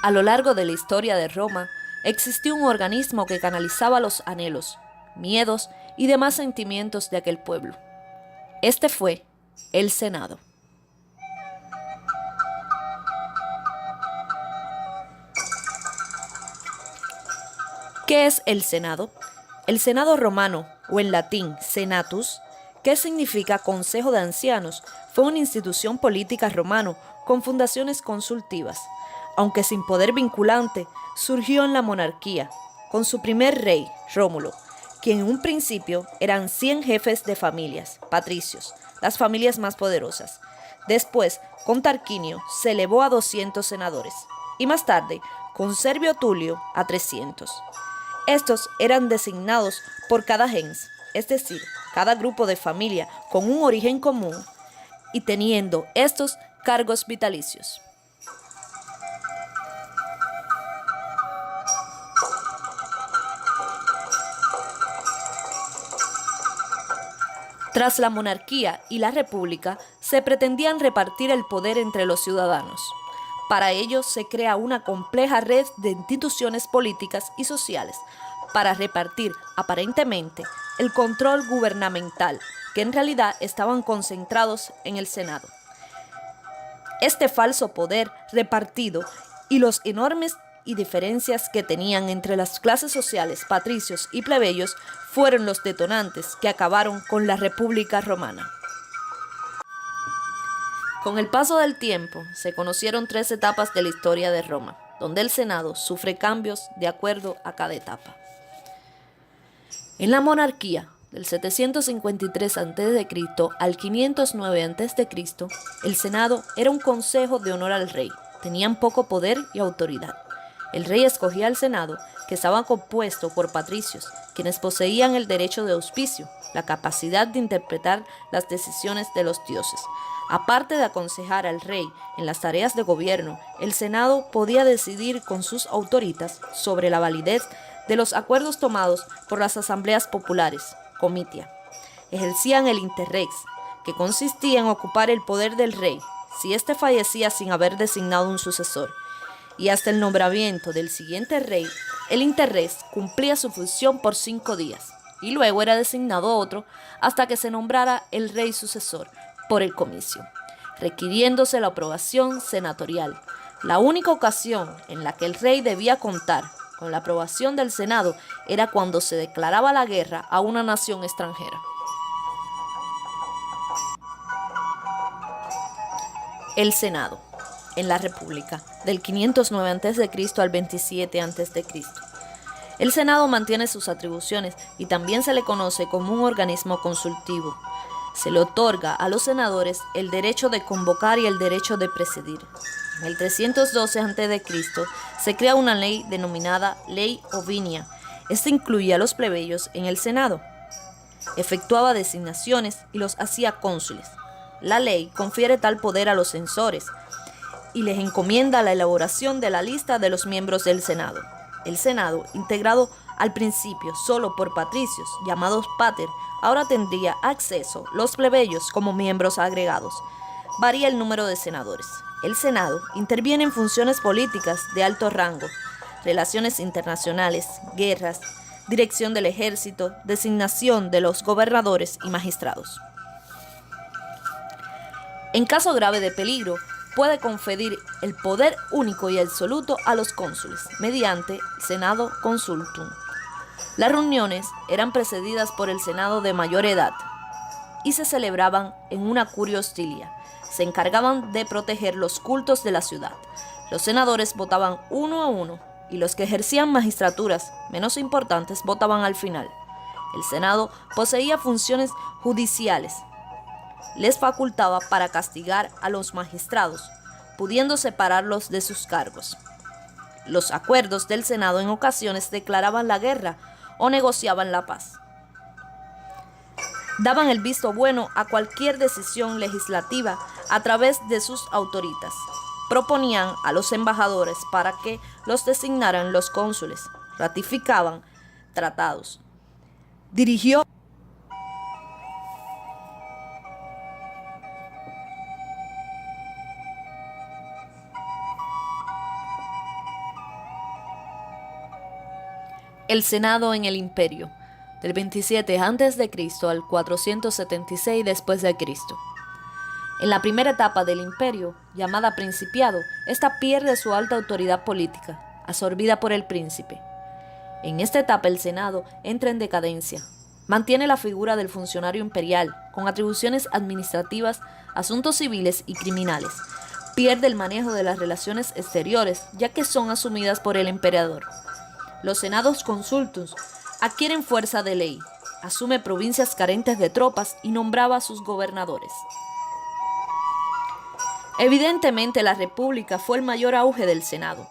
A lo largo de la historia de Roma, existió un organismo que canalizaba los anhelos, miedos y demás sentimientos de aquel pueblo. Este fue el Senado. ¿Qué es el Senado? El Senado romano, o en latín Senatus, que significa Consejo de Ancianos, fue una institución política romano con fundaciones consultivas. Aunque sin poder vinculante, surgió en la monarquía, con su primer rey, Rómulo, quien en un principio eran 100 jefes de familias, patricios, las familias más poderosas. Después, con Tarquinio, se elevó a 200 senadores, y más tarde, con Servio Tulio, a 300. Estos eran designados por cada gens, es decir, cada grupo de familia con un origen común y teniendo estos cargos vitalicios. Tras la monarquía y la república, se pretendían repartir el poder entre los ciudadanos. Para ello se crea una compleja red de instituciones políticas y sociales para repartir, aparentemente, el control gubernamental, que en realidad estaban concentrados en el Senado. Este falso poder repartido y los enormes diferencias que tenían entre las clases sociales, patricios y plebeyos fueron los detonantes que acabaron con la República Romana. Con el paso del tiempo, se conocieron 3 etapas de la historia de Roma, donde el Senado sufre cambios de acuerdo a cada etapa. En la monarquía, del 753 a.C. al 509 a.C., el Senado era un consejo de honor al rey. Tenían poco poder y autoridad. El rey escogía al Senado, que estaba compuesto por patricios, quienes poseían el derecho de auspicio, la capacidad de interpretar las decisiones de los dioses. Aparte de aconsejar al rey en las tareas de gobierno, el Senado podía decidir con sus autoritas sobre la validez de los acuerdos tomados por las asambleas populares, comitia. Ejercían el interrex, que consistía en ocupar el poder del rey, si éste fallecía sin haber designado un sucesor, y hasta el nombramiento del siguiente rey, el interrex cumplía su función por 5 días, y luego era designado otro hasta que se nombrara el rey sucesor por el comicio, requiriéndose la aprobación senatorial. La única ocasión en la que el rey debía contar con la aprobación del Senado era cuando se declaraba la guerra a una nación extranjera. El Senado, en la República, del 509 a.C. al 27 a.C. El Senado mantiene sus atribuciones y también se le conoce como un organismo consultivo. Se le otorga a los senadores el derecho de convocar y el derecho de presidir. En el 312 a.C. se crea una ley denominada Ley Ovinia. Esta incluía a los plebeyos en el Senado. Efectuaba designaciones y los hacía cónsules. La ley confiere tal poder a los censores y les encomienda la elaboración de la lista de los miembros del Senado. El Senado, integrado al principio solo por patricios, llamados pater, ahora tendría acceso los plebeyos como miembros agregados. Varía el número de senadores. El Senado interviene en funciones políticas de alto rango, relaciones internacionales, guerras, dirección del ejército, designación de los gobernadores y magistrados. En caso grave de peligro, puede conferir el poder único y absoluto a los cónsules, mediante Senado Consultum. Las reuniones eran precedidas por el Senado de mayor edad y se celebraban en una curia hostilia. Se encargaban de proteger los cultos de la ciudad. Los senadores votaban uno a uno y los que ejercían magistraturas menos importantes votaban al final. El Senado poseía funciones judiciales. Les facultaba para castigar a los magistrados, pudiendo separarlos de sus cargos. Los acuerdos del Senado en ocasiones declaraban la guerra o negociaban la paz. Daban el visto bueno a cualquier decisión legislativa a través de sus autoritas. Proponían a los embajadores para que los designaran los cónsules. Ratificaban tratados. Dirigió El Senado en el Imperio, del 27 a.C. al 476 después de Cristo. En la primera etapa del imperio, llamada Principiado, esta pierde su alta autoridad política, absorbida por el príncipe. En esta etapa el Senado entra en decadencia. Mantiene la figura del funcionario imperial, con atribuciones administrativas, asuntos civiles y criminales. Pierde el manejo de las relaciones exteriores, ya que son asumidas por el emperador. Los senados consultus adquieren fuerza de ley, asume provincias carentes de tropas y nombraba a sus gobernadores. Evidentemente la República fue el mayor auge del Senado,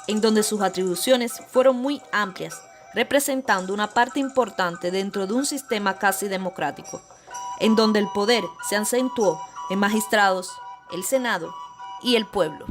en donde sus atribuciones fueron muy amplias, representando una parte importante dentro de un sistema casi democrático, en donde el poder se acentuó en magistrados, el Senado y el pueblo.